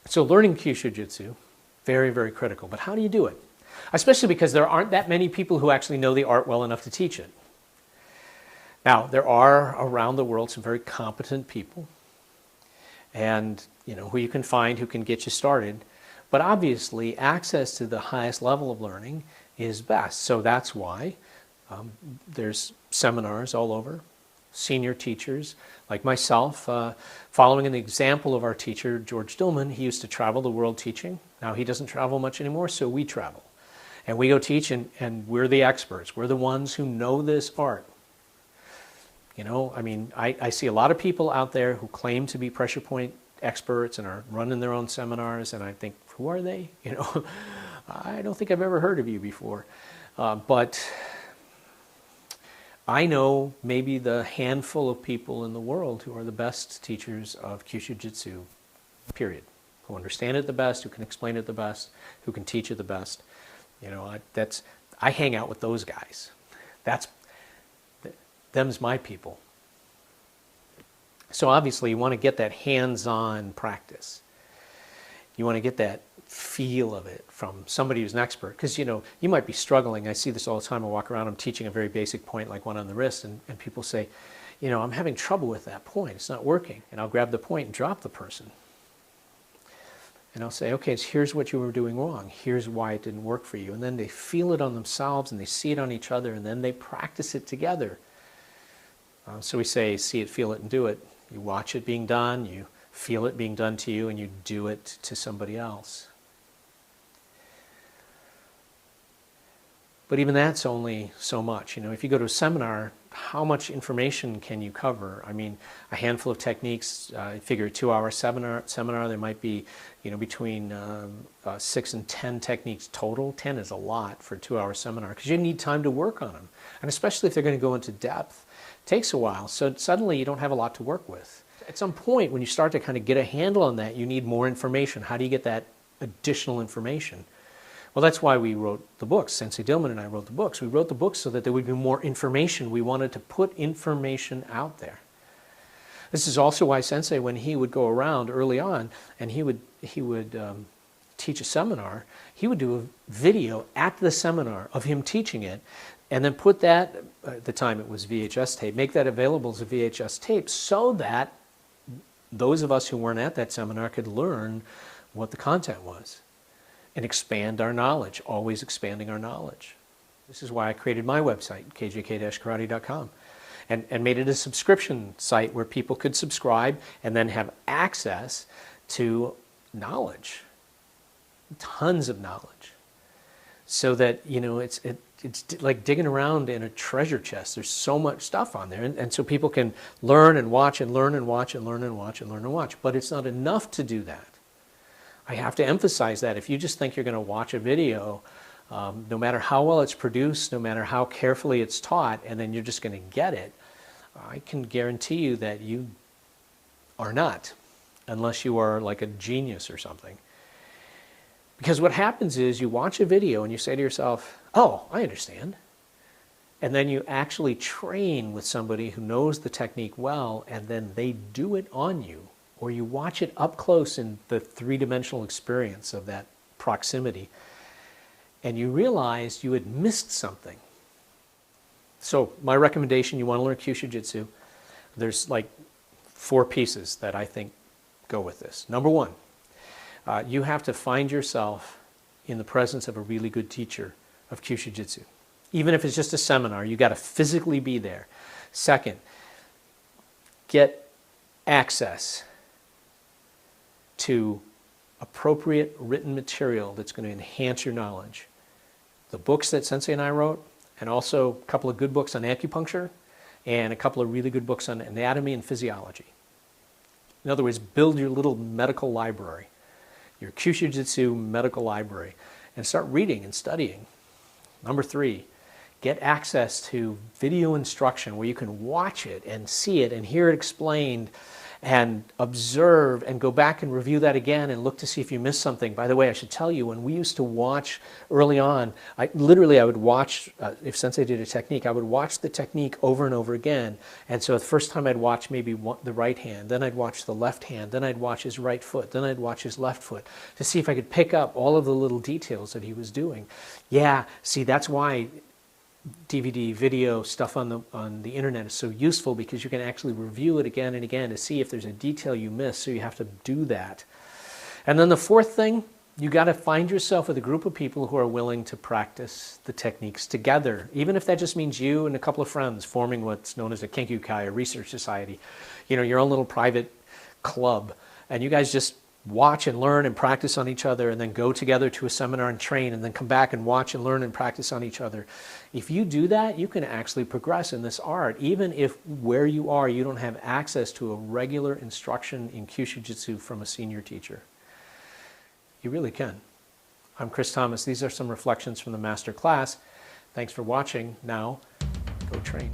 So learning kyusho-jitsu, very, very critical. But how do you do it? Especially because there aren't that many people who actually know the art well enough to teach it. Now, there are around the world some very competent people and who you can find who can get you started. But obviously, access to the highest level of learning is best. So that's why there's seminars all over. Senior teachers like myself, following an example of our teacher, George Dillman. He used to travel the world teaching. Now he doesn't travel much anymore, so we travel. And we go teach, and we're the experts. We're the ones who know this art. I see a lot of people out there who claim to be pressure point experts and are running their own seminars, and I think, who are they? I don't think I've ever heard of you before. But I know maybe the handful of people in the world who are the best teachers of kyusho-jitsu, period. Who understand it the best, who can explain it the best, who can teach it the best. I hang out with those guys. Them's my people. So obviously you want to get that hands-on practice. You want to get that feel of it from somebody who's an expert. Because, you might be struggling. I see this all the time. I walk around, I'm teaching a very basic point, like one on the wrist, and people say, I'm having trouble with that point. It's not working. And I'll grab the point and drop the person. And I'll say, okay, here's what you were doing wrong. Here's why it didn't work for you. And then they feel it on themselves, and they see it on each other, and then they practice it together. So we say, see it, feel it, and do it. You watch it being done, you feel it being done to you, and you do it to somebody else. But even that's only so much. If you go to a seminar, how much information can you cover? I mean, a handful of techniques. I figure a 2-hour seminar, there might be, between 6 and 10 techniques total. 10 is a lot for a 2-hour seminar because you need time to work on them. And especially if they're going to go into depth, it takes a while. So suddenly you don't have a lot to work with. At some point, when you start to kind of get a handle on that, you need more information. How do you get that additional information? Well, that's why we wrote the books. Sensei Dillman and I wrote the books. We wrote the books so that there would be more information. We wanted to put information out there. This is also why Sensei, when he would go around early on and he would teach a seminar, he would do a video at the seminar of him teaching it and then put that, at the time it was VHS tape, make that available as a VHS tape so that those of us who weren't at that seminar could learn what the content was. And expand our knowledge, always expanding our knowledge. This is why I created my website, kjk-karate.com, and made it a subscription site where people could subscribe and then have access to knowledge, tons of knowledge, so that it's like digging around in a treasure chest. There's so much stuff on there, and so people can learn and watch and learn and watch and learn and watch and learn and watch. But it's not enough to do that. I have to emphasize that if you just think you're going to watch a video, no matter how well it's produced, no matter how carefully it's taught, and then you're just going to get it, I can guarantee you that you are not, unless you are like a genius or something. Because what happens is you watch a video and you say to yourself, oh, I understand. And then you actually train with somebody who knows the technique well, and then they do it on you. Or you watch it up close in the three-dimensional experience of that proximity, and you realize you had missed something. So my recommendation, you want to learn kyusho-jitsu, there's like 4 pieces that I think go with this. Number 1, you have to find yourself in the presence of a really good teacher of kyusho-jitsu. Even if it's just a seminar, you got to physically be there. Second, get access to appropriate written material that's going to enhance your knowledge. The books that Sensei and I wrote, and also a couple of good books on acupuncture, and a couple of really good books on anatomy and physiology. In other words, build your little medical library, your kyusho-jitsu medical library, and start reading and studying. Number 3, get access to video instruction where you can watch it and see it and hear it explained and observe and go back and review that again and look to see if you missed something. By the way, I should tell you, when we used to watch early on, I would watch, if Sensei did a technique, I would watch the technique over and over again. And so the first time I'd watch maybe the right hand, then I'd watch the left hand, then I'd watch his right foot, then I'd watch his left foot to see if I could pick up all of the little details that he was doing. Yeah, see, that's why DVD, video, stuff on the internet is so useful, because you can actually review it again and again to see if there's a detail you missed, so you have to do that. And then the fourth thing, you got to find yourself with a group of people who are willing to practice the techniques together, even if that just means you and a couple of friends forming what's known as a Kenkyukai, a research society, you know, your own little private club, and you guys just watch and learn and practice on each other, and then go together to a seminar and train, and then come back and watch and learn and practice on each other. If you do that, you can actually progress in this art, even if where you are, you don't have access to a regular instruction in kyusho-jitsu from a senior teacher. You really can. I'm Chris Thomas. These are some reflections from the master class. Thanks for watching. Now, go train.